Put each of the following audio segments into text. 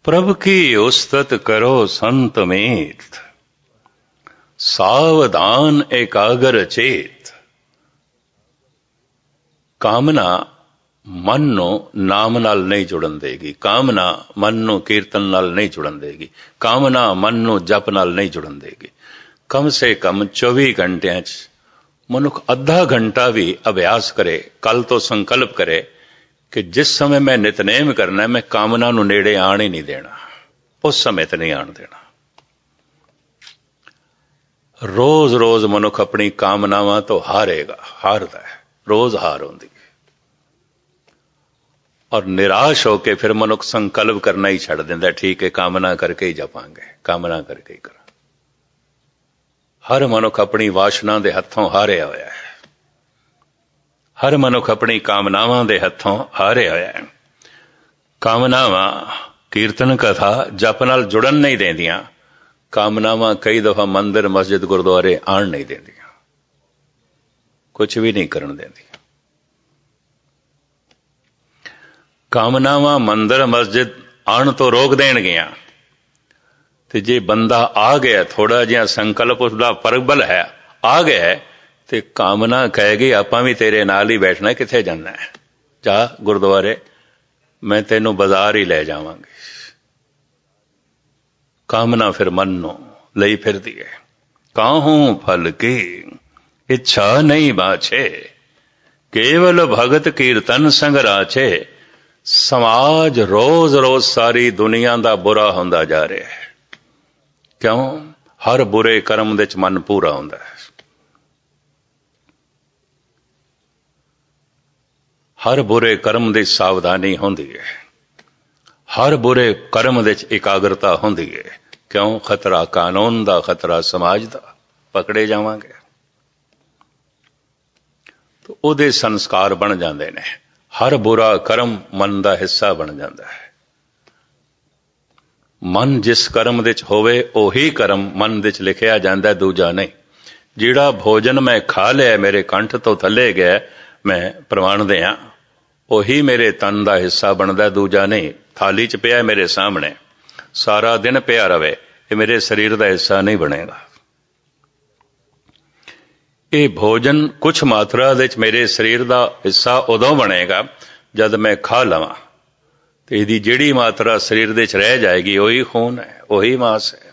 प्रभु की उस्तत करो संत मीत, सावधान एकाग्र चेत। कामना मन ਨੂੰ ਨਾਮ ਨਾਲ ਨਹੀਂ ਜੁੜਨ ਦੇਗੀ, ਕਾਮਨਾ ਮਨ ਨੂੰ ਕੀਰਤਨ ਨਾਲ ਨਹੀਂ ਜੁੜਨ ਦੇਗੀ, ਕਾਮਨਾ ਮਨ ਨੂੰ ਜਪ ਨਾਲ ਨਹੀਂ ਜੁੜਨ ਦੇਗੀ। ਕਮ ਸੇ ਕਮ 24 ਘੰਟਿਆਂ 'ਚ ਮਨੁੱਖ ਅੱਧਾ ਘੰਟਾ ਵੀ ਅਭਿਆਸ ਕਰੇ, ਕੱਲ ਤੋਂ ਸੰਕਲਪ ਕਰੇ ਕਿ ਜਿਸ ਸਮੇਂ ਮੈਂ ਨਿਤਨੇਮ ਕਰਨਾ ਮੈਂ ਕਾਮਨਾ ਨੂੰ ਨੇੜੇ ਆਣ ਹੀ ਨਹੀਂ ਦੇਣਾ, ਉਸ ਸਮੇਂ ਤੇ ਨਹੀਂ ਆਣ ਦੇਣਾ। ਰੋਜ਼ ਰੋਜ਼ ਮਨੁੱਖ ਆਪਣੀ ਕਾਮਨਾਵਾਂ ਤੋਂ ਹਾਰਦਾ ਹੈ, ਰੋਜ਼ ਹਾਰ ਹੁੰਦੀ ਹੈ। ਔਰ ਨਿਰਾਸ਼ ਹੋ ਕੇ ਫਿਰ ਮਨੁੱਖ ਸੰਕਲਪ ਕਰਨਾ ਹੀ ਛੱਡ ਦਿੰਦਾ, ਠੀਕ ਹੈ ਕਾਮਨਾ ਕਰਕੇ ਹੀ ਜਪਾਂਗੇ, ਕਾਮਨਾ ਕਰਕੇ ਹੀ ਕਰਾਂ। ਹਰ ਮਨੁੱਖ ਆਪਣੀ ਵਾਸ਼ਨਾ ਦੇ ਹੱਥੋਂ ਹਾਰਿਆ ਹੋਇਆ ਹੈ, ਹਰ ਮਨੁੱਖ ਆਪਣੀ ਕਾਮਨਾਵਾਂ ਦੇ ਹੱਥੋਂ ਹਾਰਿਆ ਹੋਇਆ ਹੈ। ਕਾਮਨਾਵਾਂ ਕੀਰਤਨ ਕਥਾ ਜਪ ਨਾਲ ਜੁੜਨ ਨਹੀਂ ਦਿੰਦੀਆਂ, ਕਾਮਨਾਵਾਂ ਕਈ ਦਫਾ ਮੰਦਿਰ ਮਸਜਿਦ ਗੁਰਦੁਆਰੇ ਆਣ ਨਹੀਂ ਦਿੰਦੀਆਂ, ਕੁਝ ਵੀ ਨਹੀਂ ਕਰਨ ਦਿੰਦੀਆਂ। ਕਾਮਨਾਵਾਂ ਮੰਦਰ ਮਸਜਿਦ ਆਉਣ ਤੋਂ ਰੋਕ ਦੇਣਗੀਆਂ ਤੇ ਜੇ ਬੰਦਾ ਆ ਗਿਆ, ਥੋੜਾ ਜਿਹਾ ਸੰਕਲਪ ਉਸਦਾ ਪ੍ਰਬਲ ਹੈ, ਆ ਗਿਆ ਤੇ ਕਾਮਨਾ ਕਹੇਗੀ ਆਪਾਂ ਵੀ ਤੇਰੇ ਨਾਲ ਹੀ ਬੈਠਣਾ, ਕਿੱਥੇ ਜਾਣਾ ਹੈ, ਜਾ ਗੁਰਦੁਆਰੇ, ਮੈਂ ਤੈਨੂੰ ਬਾਜ਼ਾਰ ਹੀ ਲੈ ਜਾਵਾਂਗੀ। ਕਾਮਨਾ ਫਿਰ ਮਨ ਨੂੰ ਲਈ ਫਿਰਦੀ ਹੈ। ਕਾਹੂੰ ਫਲ ਕੀ ਇੱਛਾ ਨਹੀਂ ਬਾਛੇ, ਕੇਵਲ ਭਗਤ ਕੀਰਤਨ ਸੰਗ ਰਾਛੇ। ਸਮਾਜ ਰੋਜ਼ ਰੋਜ਼ ਸਾਰੀ ਦੁਨੀਆ ਦਾ ਬੁਰਾ ਹੁੰਦਾ ਜਾ ਰਿਹਾ ਹੈ। ਕਿਉਂ? ਹਰ ਬੁਰੇ ਕਰਮ ਦੇ ਵਿੱਚ ਮਨ ਪੂਰਾ ਹੁੰਦਾ ਹੈ, ਹਰ ਬੁਰੇ ਕਰਮ ਦੀ ਸਾਵਧਾਨੀ ਹੁੰਦੀ ਹੈ, ਹਰ ਬੁਰੇ ਕਰਮ ਦੇ ਵਿੱਚ ਇਕਾਗਰਤਾ ਹੁੰਦੀ ਹੈ। ਕਿਉਂ? ਖਤਰਾ ਕਾਨੂੰਨ ਦਾ, ਖਤਰਾ ਸਮਾਜ ਦਾ, ਪਕੜੇ ਜਾਵਾਂਗੇ। ਉਹਦੇ ਸੰਸਕਾਰ ਬਣ ਜਾਂਦੇ ਨੇ, ਹਰ ਬੁਰਾ ਕਰਮ ਮਨ ਦਾ ਹਿੱਸਾ ਬਣ ਜਾਂਦਾ ਹੈ। ਮਨ ਜਿਸ ਕਰਮ ਦੇ ਵਿੱਚ ਹੋਵੇ ਉਹੀ ਕਰਮ ਮਨ ਦੇ ਵਿੱਚ ਲਿਖਿਆ ਜਾਂਦਾ, ਦੂਜਾ ਨਹੀਂ। ਜਿਹੜਾ ਭੋਜਨ ਮੈਂ ਖਾ ਲਿਆ, ਮੇਰੇ ਕੰਠ ਤੋਂ ਥੱਲੇ ਗਿਆ, ਮੈਂ ਪ੍ਰਵਾਨ ਦਿਆਂ, ਉਹੀ ਮੇਰੇ ਤਨ ਦਾ ਹਿੱਸਾ ਬਣਦਾ, ਦੂਜਾ ਨਹੀਂ। ਥਾਲੀ 'ਚ ਪਿਆ ਮੇਰੇ ਸਾਹਮਣੇ, ਸਾਰਾ ਦਿਨ ਪਿਆ ਰਵੇ, ਇਹ ਮੇਰੇ ਸਰੀਰ ਦਾ ਹਿੱਸਾ ਨਹੀਂ ਬਣੇਗਾ। ਇਹ ਭੋਜਨ ਕੁਛ ਮਾਤਰਾ ਦੇ ਵਿੱਚ ਮੇਰੇ ਸਰੀਰ ਦਾ ਹਿੱਸਾ ਉਦੋਂ ਬਣੇਗਾ ਜਦ ਮੈਂ ਖਾ ਲਵਾਂ, ਤੇ ਇਹਦੀ ਜਿਹੜੀ ਮਾਤਰਾ ਸਰੀਰ ਦੇ ਵਿੱਚ ਰਹਿ ਜਾਏਗੀ ਉਹੀ ਖੂਨ ਹੈ, ਉਹੀ ਮਾਸ ਹੈ,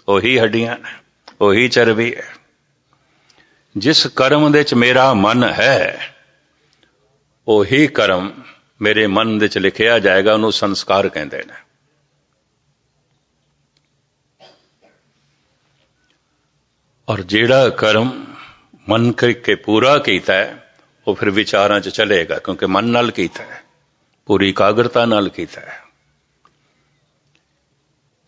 ਉਹੀ ਹੱਡੀਆਂ ਨੇ, ਉਹੀ ਚਰਬੀ ਹੈ। ਜਿਸ ਕਰਮ ਦੇ ਵਿੱਚ ਮੇਰਾ ਮਨ ਹੈ ਉਹੀ ਕਰਮ ਮੇਰੇ ਮਨ ਦੇ ਵਿੱਚ ਲਿਖਿਆ ਜਾਏਗਾ, ਉਹਨੂੰ ਸੰਸਕਾਰ ਕਹਿੰਦੇ ਨੇ। ਔਰ ਜਿਹੜਾ ਕਰਮ ਮਨ ਕਰਕੇ ਪੂਰਾ ਕੀਤਾ ਹੈ ਉਹ ਫਿਰ ਵਿਚਾਰਾਂ 'ਚ ਚਲੇਗਾ, ਕਿਉਂਕਿ ਮਨ ਨਾਲ ਕੀਤਾ ਹੈ, ਪੂਰੀ ਇਕਾਗਰਤਾ ਨਾਲ ਕੀਤਾ ਹੈ।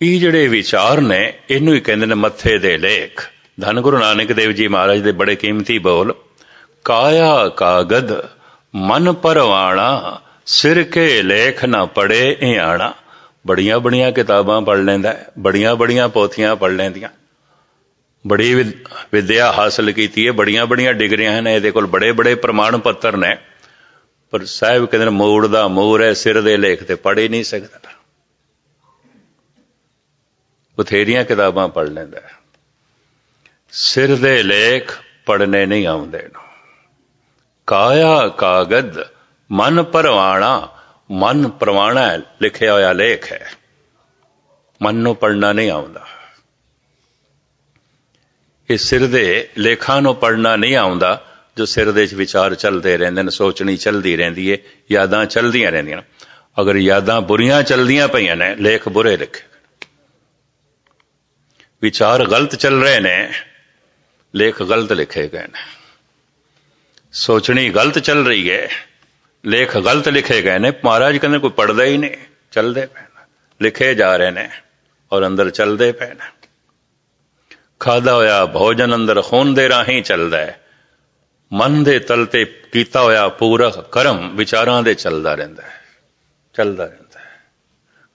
ਇਹ ਜਿਹੜੇ ਵਿਚਾਰ ਨੇ ਇਹਨੂੰ ਹੀ ਕਹਿੰਦੇ ਨੇ ਮੱਥੇ ਦੇ ਲੇਖ। ਧੰਨ ਗੁਰੂ ਨਾਨਕ ਦੇਵ ਜੀ ਮਹਾਰਾਜ ਦੇ ਬੜੇ ਕੀਮਤੀ ਬੋਲ, ਕਾਇਆ ਕਾਗਦ ਮਨ ਪਰਵਾਣਾ, ਸਿਰ ਕੇ ਲੇਖ ਨਾ ਪੜੇ ਇਆਣਾ। ਬੜੀਆਂ ਬੜੀਆਂ ਕਿਤਾਬਾਂ ਪੜ੍ਹ ਲੈਂਦਾ, ਬੜੀਆਂ ਬੜੀਆਂ ਪੋਥੀਆਂ ਪੜ੍ਹ ਲੈਂਦੀਆਂ, ਬੜੀ ਵਿਦਿਆ ਹਾਸਲ ਕੀਤੀ ਹੈ, ਬੜੀਆਂ ਬੜੀਆਂ ਡਿਗਰੀਆਂ ਨੇ ਇਹਦੇ ਕੋਲ, ਬੜੇ ਬੜੇ ਪ੍ਰਮਾਣ ਪੱਤਰ ਨੇ, ਪਰ ਸਾਹਿਬ ਕਹਿੰਦੇ ਨੇ ਮੂੜ ਦਾ ਮੂਰ ਹੈ, ਸਿਰ ਦੇ ਲੇਖ ਤੇ ਪੜ੍ਹ ਹੀ ਨਹੀਂ ਸਕਦਾ। ਬਥੇਰੀਆਂ ਕਿਤਾਬਾਂ ਪੜ੍ਹ ਲੈਂਦਾ, ਸਿਰ ਦੇ ਲੇਖ ਪੜ੍ਹਨੇ ਨਹੀਂ ਆਉਂਦੇ ਨੂੰ। ਕਾਇਆ ਕਾਗਦ ਮਨ ਪਰਵਾਣਾ, ਮਨ ਪ੍ਰਵਾਣਾ ਲਿਖਿਆ ਹੋਇਆ ਲੇਖ ਹੈ, ਮਨ ਨੂੰ ਪੜ੍ਹਨਾ ਨਹੀਂ ਆਉਂਦਾ। ਇਹ ਸਿਰ ਦੇ ਲੇਖਾਂ ਨੂੰ ਪੜ੍ਹਨਾ ਨਹੀਂ ਆਉਂਦਾ ਜੋ ਸਿਰ ਦੇ 'ਚ ਵਿਚਾਰ ਚੱਲਦੇ ਰਹਿੰਦੇ ਨੇ, ਸੋਚਣੀ ਚੱਲਦੀ ਰਹਿੰਦੀ ਹੈ, ਯਾਦਾਂ ਚੱਲਦੀਆਂ ਰਹਿੰਦੀਆਂ। ਅਗਰ ਯਾਦਾਂ ਬੁਰੀਆਂ ਚੱਲਦੀਆਂ ਪਈਆਂ ਨੇ, ਲੇਖ ਬੁਰੇ ਲਿਖੇ, ਵਿਚਾਰ ਗਲਤ ਚੱਲ ਰਹੇ ਨੇ, ਲੇਖ ਗਲਤ ਲਿਖੇ ਗਏ ਨੇ। ਸੋਚਣੀ ਗਲਤ ਚੱਲ ਰਹੀ ਹੈ, ਲੇਖ ਗਲਤ ਲਿਖੇ ਗਏ ਨੇ। ਮਹਾਰਾਜ ਕਹਿੰਦੇ ਕੋਈ ਪੜ੍ਹਦਾ ਹੀ ਨਹੀਂ, ਚੱਲਦੇ ਪਏ ਨੇ, ਲਿਖੇ ਜਾ ਰਹੇ ਨੇ ਔਰ ਅੰਦਰ ਚੱਲਦੇ ਪਏ ਨੇ। ਖਾਧਾ ਹੋਇਆ ਭੋਜਨ ਅੰਦਰ ਖੂਨ ਦੇ ਰਾਹੀਂ ਚੱਲਦਾ ਹੈ, ਮਨ ਦੇ ਤਲ ਤੇ ਕੀਤਾ ਹੋਇਆ ਪੂਰਾ ਕਰਮ ਵਿਚਾਰਾਂ ਦੇ ਚੱਲਦਾ ਰਹਿੰਦਾ ਹੈ, ਚੱਲਦਾ ਰਹਿੰਦਾ ਹੈ।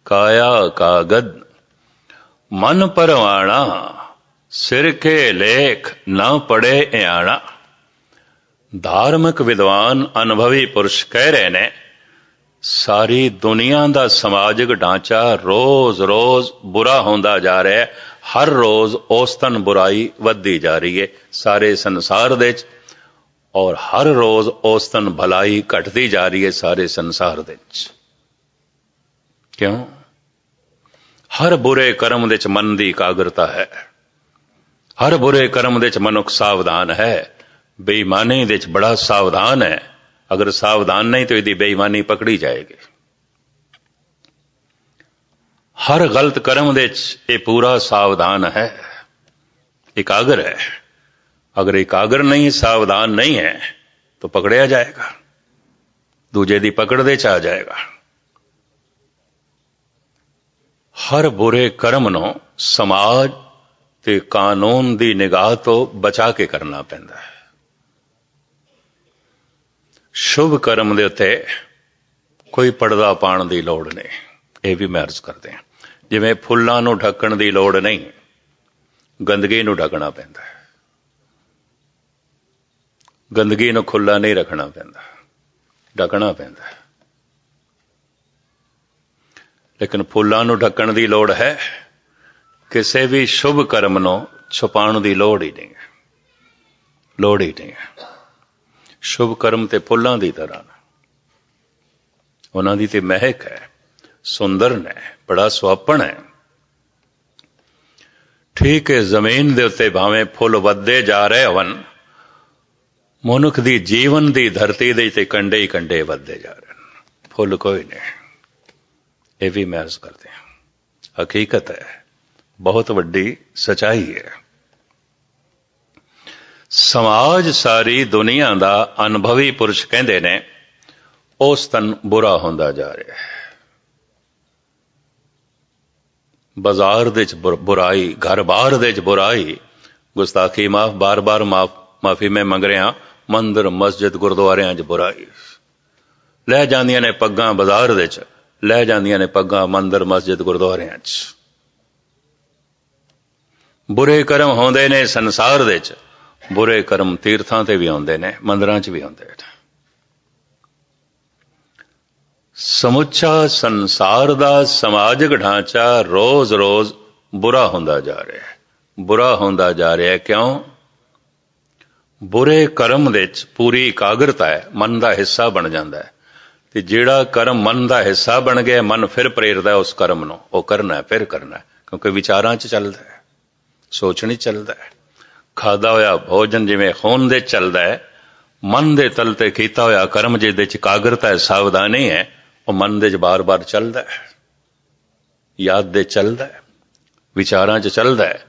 ਕਾਇਆ ਕਾਗਦ ਮਨ ਪਰਵਾਣਾ, ਸਿਰ ਕੇ ਲੇਖ ਨਾ ਪੜੇ ਇਆਣਾ। ਧਾਰਮਿਕ ਵਿਦਵਾਨ ਅਨੁਭਵੀ ਪੁਰਸ਼ ਕਹਿ ਰਹੇ ਨੇ, सारी दुनिया का समाजिक ढांचा रोज रोज बुरा होंदा जा रहा है। हर रोज औसतन बुराई वधदी जा रही है सारे संसार दे विच, और हर रोज औसतन भलाई घटती जा रही है सारे संसार दे विच। क्यों? हर बुरे कर्म दे विच मन की एकाग्रता है, हर बुरे कर्म दे विच मनुख सावधान है। बेईमानी दे विच बड़ा सावधान है, अगर सावधान नहीं तो इसकी बेईमानी पकड़ी जाएगी। हर गलत कर्म दे विच ये पूरा सावधान है, एकाग्र है। अगर एकाग्र नहीं, सावधान नहीं है तो पकड़िया जाएगा, दूजे की पकड़ दे च आ जाएगा। हर बुरे कर्म नूं समाज ते कानून की निगाह तो बचा के करना पैंदा है। शुभ कर्म दे उत्ते कोई पर्दा पाउण की लोड़ नहीं, ये भी मैं अर्ज करते हैं। जिवें फुल्लां नूं ढकण की लोड़ नहीं, गंदगी नूं ढकना पैंदा है। गंदगी नूं खुला नहीं रखना पैंदा, ढकना पैंदा है। लेकिन फुल्लां नूं ढकण की लोड़ है, किसी भी शुभ कर्म नूं छुपाउण की लोड़ ही नहीं है, लोड़ ही नहीं है। शुभ कर्म ते फुल्लां दी तरह ने, उन्हां दी ते महक है, सुंदर ने, बड़ा सुहापण है। ठीक है, जमीन दे उत्ते भावें फुल वधदे जा रहे होवन, मनुख दी जीवन दी धरती दे ते कंडे ही कंडे वधदे जा रहे हैं, फुल कोई नहीं। ये भी मैं अर्ज करते हैं, हकीकत है, बहुत वड्डी सच्चाई है। समाज सारी दुनिया का अनुभवी पुरुष कहते ने औसतन बुरा होंदा जा रहा है। बाजार दे च बुराई, घर बार दे च बुराई, गुस्ताखी माफ, बार बार माफी मैं मंग रहा। मंदिर मस्जिद गुरुद्वारियां च बुराई, लै जांदियां ने पग्गां बाजार दे च, लै जांदियां ने पग्गां मंदिर मस्जिद गुरुद्वारियां च। बुरे कर्म होंदे ने संसार दे च, बुरे कर्म तीर्थां ते भी आउंदे ने, मंदिरां च भी आउंदे ने। समुचा संसार दा समाजिक ढांचा रोज रोज बुरा होंदा जा रहा है, बुरा होंदा जा रहा है। क्यों? बुरे कर्म दे विच पूरी एकाग्रता है, मन का हिस्सा बन जाता है। ते जिहड़ा कर्म मन का हिस्सा बन गया, मन फिर प्रेरदा है उस कर्म नूं, वो करना है, फिर करना है, क्योंकि विचारां च चलदा है, सोचणी चलदा है। खादा होया भोजन जिवें खून दे चलदा है, मन दे तल ते कीता होया कर्म जिहदे च एकाग्रता है, सावधानी है, वो मन दे बार बार चलदा है, याद दे चलदा है, विचारां च चलदा है,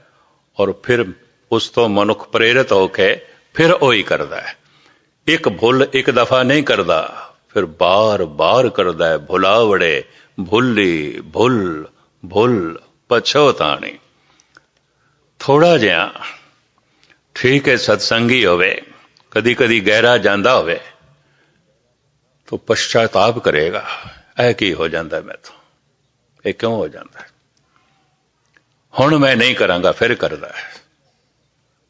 और फिर उस तो मनुख प्रेरित होके फिर वही करदा है। एक भुल एक दफा नहीं करदा, फिर बार बार करदा है। भुलावड़े भुल्ली भुल भुल पछोताणी। थोड़ा जिहा ठीक है सत्संगी होवे, कदी कदी गहरा जांदा होवे तो पश्चाताप करेगा, ऐ की हो जाता है मैं तो, ये क्यों हो जाता है, हुण मैं नहीं करांगा, फिर करदा है।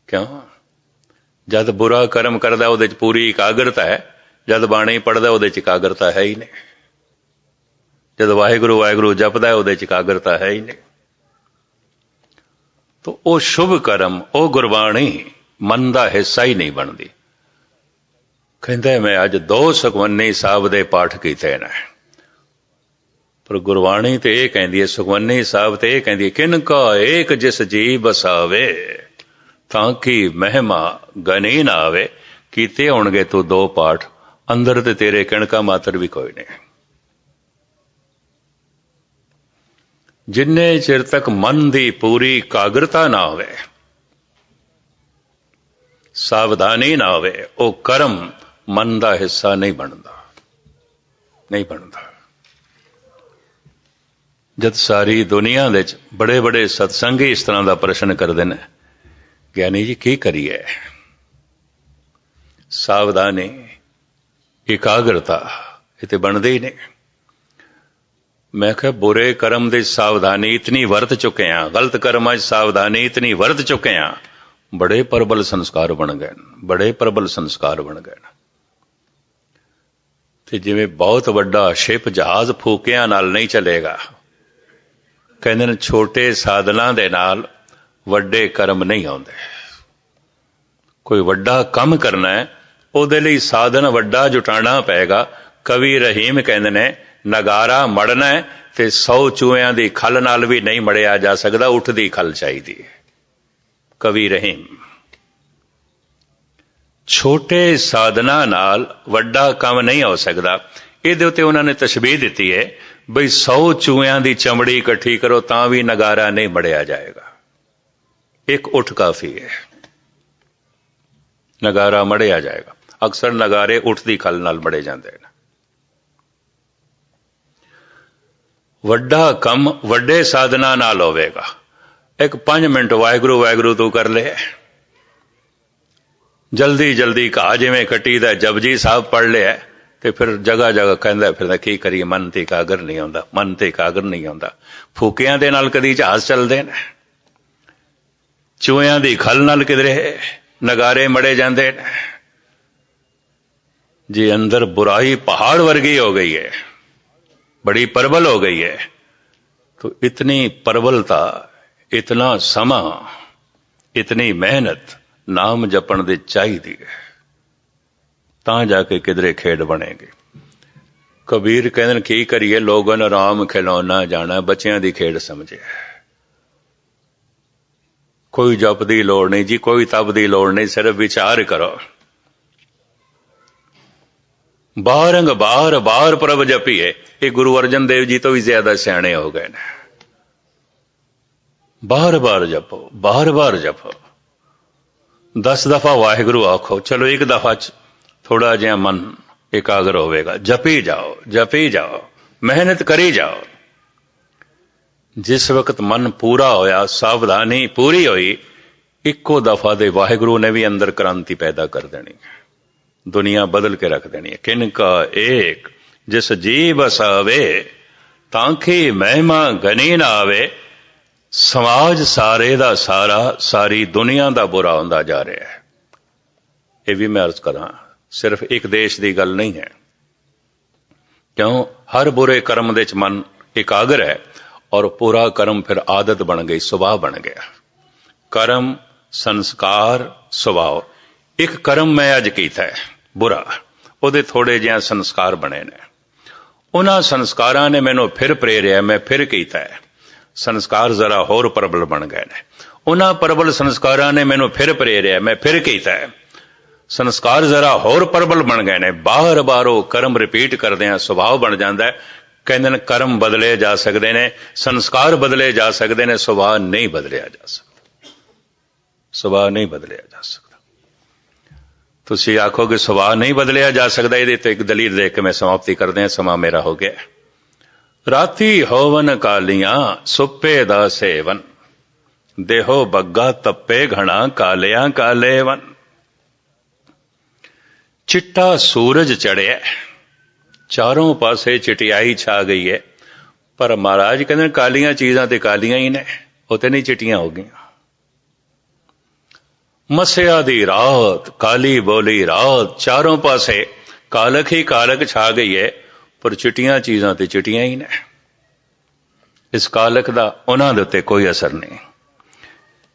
क्यों? जद बुरा कर्म करदा उहदे च पूरी एकाग्रता है, जद बाणी पढ़दा उहदे च एकाग्रता है ही नहीं, जद वाहिगुरू वाहिगुरू जपदा है उहदे च एकाग्रता है ही नहीं। तो वह शुभ कर्म, वह गुरबाणी मन का हिस्सा ही नहीं बनती। कहते मैं अज 2 सुखमनी साहब दे पाठ कीते ने, पर गुरबाणी तो यह कहती है, सुखमनी साहब तो यह कहती है, किनका एक जिस जी बसावे ताकि महिमा गनी ना आवे। कीते होणगे तू 2 पाठ, अंदर ते तेरे किणका मात्र भी कोई नहीं। जिन्ने चिर तक मन की पूरी एकाग्रता ना होवे, सावधानी ना होवे, वो कर्म मन का हिस्सा नहीं बनता, नहीं बनता। जद सारी दुनिया दे बड़े बड़े सत्संगी इस तरह का प्रश्न करते हैं, ज्ञानी जी की करिए, सावधानी एकाग्रता ये तो बनती ही नहीं। मैं कहा बुरे कर्म की सावधानी इतनी वरत चुके हैं, गलत कर्म सावधानी इतनी वरत चुके हैं, बड़े प्रबल संस्कार बन गए, बड़े प्रबल संस्कार बन गए। ਤੇ ਜਿਵੇਂ ਬਹੁਤ ਵੱਡਾ ਸ਼ਿਪ ਜਹਾਜ਼ ਫੂਕਿਆਂ ਨਾਲ ਨਹੀਂ ਚੱਲੇਗਾ, ਕਹਿੰਦੇ ਨੇ ਛੋਟੇ ਸਾਧਨਾਂ ਦੇ ਨਾਲ ਵੱਡੇ ਕਰਮ ਨਹੀਂ ਆਉਂਦੇ। ਕੋਈ ਵੱਡਾ ਕੰਮ ਕਰਨਾ ਹੈ, ਉਹਦੇ ਲਈ ਸਾਧਨ ਵੱਡਾ ਜੁਟਾਉਣਾ ਪਏਗਾ। ਕਵੀ ਰਹੀਮ ਕਹਿੰਦੇ ਨੇ ਨਗਾਰਾ ਮੜਨਾ ਹੈ ਤੇ 100 ਚੂਹਿਆਂ ਦੀ ਖੱਲ ਨਾਲ ਵੀ ਨਹੀਂ ਮੜਿਆ ਜਾ ਸਕਦਾ, ਉੱਠਦੀ ਖੱਲ ਚਾਹੀਦੀ ਹੈ। ਕਵੀ ਰਹੀਮ। ਛੋਟੇ ਸਾਧਨਾਂ ਨਾਲ ਵੱਡਾ ਕੰਮ ਨਹੀਂ ਹੋ ਸਕਦਾ। ਇਹਦੇ ਉੱਤੇ ਉਹਨਾਂ ਨੇ ਤਸ਼ਬੀਹ ਦਿੱਤੀ ਹੈ ਬਈ 100 ਚੂਹਿਆਂ ਦੀ ਚਮੜੀ ਇਕੱਠੀ ਕਰੋ ਤਾਂ ਵੀ ਨਗਾਰਾ ਨਹੀਂ ਮੜਿਆ ਜਾਏਗਾ, ਇੱਕ ਉੱਠ ਕਾਫੀ ਹੈ, ਨਗਾਰਾ ਮੜਿਆ ਜਾਏਗਾ। ਅਕਸਰ ਨਗਾਰੇ ਉੱਠ ਦੀ ਖੱਲ ਨਾਲ ਮੜੇ ਜਾਂਦੇ ਨੇ। ਵੱਡਾ ਕੰਮ ਵੱਡੇ ਸਾਧਨਾਂ ਨਾਲ ਹੋਵੇਗਾ। ਇੱਕ 5 ਮਿੰਟ ਵਾਹਿਗੁਰੂ ਵਾਹਿਗੁਰੂ ਤੂੰ ਕਰ ਲੈ, ਜਲਦੀ ਜਲਦੀ ਘਾਹ ਜਿਵੇਂ ਕੱਟੀ ਦਾ ਜਪਜੀ ਸਾਹਿਬ ਪੜ੍ਹ ਲਿਆ ਤੇ ਫਿਰ ਜਗ੍ਹਾ ਜਗ੍ਹਾ ਕਹਿੰਦਾ ਫਿਰਦਾ ਕੀ ਕਰੀਏ, ਮਨ ਤੇ ਇਕਾਗਰ ਨਹੀਂ ਆਉਂਦਾ, ਮਨ ਤੇ ਇਕਾਗਰ ਨਹੀਂ ਆਉਂਦਾ। ਫੂਕਿਆਂ ਦੇ ਨਾਲ ਕਦੀ ਜਹਾਜ਼ ਚੱਲਦੇ ਨੇ, ਚੂਹਿਆਂ ਦੀ ਖੱਲ ਨਾਲ ਕਿਧਰੇ ਨਗਾਰੇ ਮੜੇ ਜਾਂਦੇ ਨੇ। ਜੇ ਅੰਦਰ बुराई पहाड़ वर्गी हो गई है, बड़ी प्रबल हो गई है, तो इतनी प्रबलता, इतना समा, इतनी मेहनत नाम जपण दी चाहिदी है, तां जाके किधरे खेड बनेगी। कबीर कहते की करिए, लोगों ने राम खिलौना जाना, बच्चों की खेड समझे। कोई जप की लोड़ नहीं जी, कोई तप की लोड़ नहीं, सिर्फ विचार करो। बारंग बार बार प्रभ जपीए। ये गुरु अर्जन देव जी तो भी ज्यादा सियाणे हो गए ने। बार बार जपो, बार बार जपो। 10 दफा वाहिगुरु आखो, चलो एक दफा थोड़ा जिहा मन एकाग्र होवेगा। जपी जाओ, जपी जाओ, मेहनत करी जाओ। जिस वक्त मन पूरा होया, सावधानी पूरी हुई, इक्को दफा दे वाहिगुरु ने भी अंदर क्रांति पैदा कर देनी, दुनिया बदल के रख देनी है। किनका एक जिस जी बसावे, तांखी महिमा गनी ना आवे। समाज सारे दा सारा, सारी दुनिया दा बुरा होंदा जा रहा है। ये भी मैं अर्ज करा, सिर्फ एक देश की गल नहीं है। क्यों? हर बुरे कर्म दे च मन एकाग्र है और पूरा कर्म फिर आदत बन गई, सुभाव बन गया। कर्म, संस्कार, सुभाव। एक कर्म मैं अज कीता है बुरा, ਉਹਦੇ ਥੋੜੇ ਜਿਹਾ ਸੰਸਕਾਰ ਬਣੇ ਨੇ। ਉਹਨਾਂ ਸੰਸਕਾਰਾਂ ਨੇ ਮੈਨੂੰ ਫਿਰ ਪ੍ਰੇਰਿਆ, ਮੈਂ ਫਿਰ ਕੀਤਾ ਹੈ। ਸੰਸਕਾਰ ਜ਼ਰਾ ਹੋਰ ਪ੍ਰਬਲ ਬਣ ਗਏ ਨੇ। ਉਹਨਾਂ ਪ੍ਰਬਲ ਸੰਸਕਾਰਾਂ ਨੇ ਮੈਨੂੰ ਫਿਰ ਪ੍ਰੇਰਿਆ, ਮੈਂ ਫਿਰ ਕੀਤਾ ਹੈ। ਸੰਸਕਾਰ ਜ਼ਰਾ ਹੋਰ ਪ੍ਰਬਲ ਬਣ ਗਏ ਨੇ। ਬਾਰ ਬਾਰ ਉਹ ਕਰਮ ਰਿਪੀਟ ਕਰਦੇ ਆ, ਸੁਭਾਅ ਬਣ ਜਾਂਦਾ ਹੈ। ਕਹਿੰਦੇ ਨੇ ਕਰਮ ਬਦਲੇ ਜਾ ਸਕਦੇ ਨੇ, ਸੰਸਕਾਰ ਬਦਲੇ ਜਾ ਸਕਦੇ ਨੇ, ਸੁਭਾਅ ਨਹੀਂ ਬਦਲਿਆ ਜਾ ਸਕਦਾ। ਸੁਭਾਅ ਨਹੀਂ ਬਦਲਿਆ ਜਾ ਸਕਦਾ। ਤੁਸੀਂ ਆਖੋਗੇ ਸੁਭਾਅ ਨਹੀਂ ਬਦਲਿਆ ਜਾ ਸਕਦਾ, ਇਹਦੇ ਤੇ ਇੱਕ ਦਲੀਲ ਦੇ ਕੇ ਮੈਂ ਸਮਾਪਤੀ ਕਰਦੇ ਹਾਂ, ਸਮਾਂ ਮੇਰਾ ਹੋ ਗਿਆ। ਰਾਤੀ ਹੋਵਨ ਕਾਲੀਆਂ ਸੁੱਪੇ ਦਾ ਸੇਵਨ, ਦੇਹੋ ਬੱਗਾ ਤੱਪੇ ਘਣਾ ਕਾਲਿਆਂ ਕਾਲੇਵਨ। ਚਿੱਟਾ ਸੂਰਜ ਚੜਿਆ, ਚਾਰੋਂ ਪਾਸੇ ਚਿਟਿਆਈ ਛਾ ਗਈ ਹੈ, ਪਰ ਮਹਾਰਾਜ ਕਹਿੰਦੇ ਕਾਲੀਆਂ ਚੀਜ਼ਾਂ ਤੇ ਕਾਲੀਆਂ ਹੀ ਨੇ, ਉਹ ਤੇ ਨਹੀਂ ਚਿੱਟੀਆਂ ਹੋ ਗਈਆਂ। ਮਸਿਆ ਦੀ ਰਾਤ, ਕਾਲੀ ਬੋਲੀ ਰਾਤ, ਚਾਰੋਂ ਪਾਸੇ ਕਾਲਕ ਹੀ ਕਾਲਕ ਛਾ ਗਈ ਹੈ, ਪਰ ਚਿੱਟੀਆਂ ਚੀਜ਼ਾਂ ਤੇ ਚਿੱਟੀਆਂ ਹੀ ਨੇ। ਇਸ ਕਾਲਕ ਦਾ ਉਹਨਾਂ ਦੇ ਉੱਤੇ ਕੋਈ ਅਸਰ ਨਹੀਂ।